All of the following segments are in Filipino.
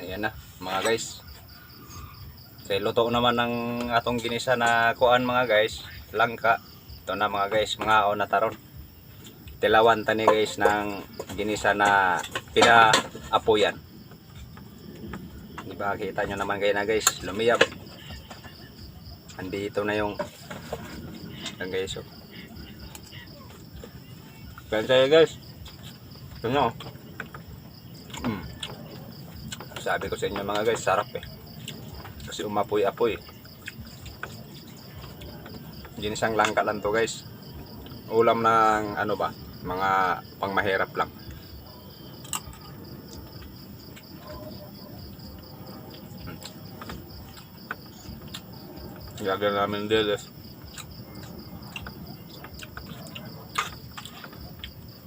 Ayan na mga guys. So, luto naman ng atong ginisa na kuan mga guys. Langka. Ito na mga guys, mga o na taron. Tilawan tani guys ng ginisa na pinaapoyan. Diba kita nyo naman kayo na guys, lumiyap. Andito na yung guys. So. Kaya tayo guys. Ito nyo. Sabi ko sa inyo mga guys, sarap eh. Kasi umapoy-apoy. Ginisang langka lang to guys. Ulam ng ano ba, mga pangmahirap lang. Gagawin namin diles.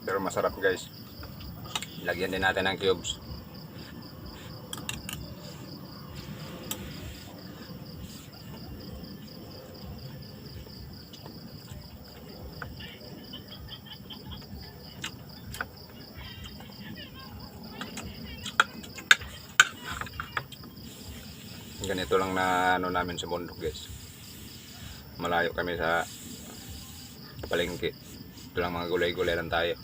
Pero masarap guys. Lagyan din natin ng cubes. Ganito lang na ano namin sa bundok guys. Malayo kami sa palengke. Ito lang mga gulay-gulay lang tayo.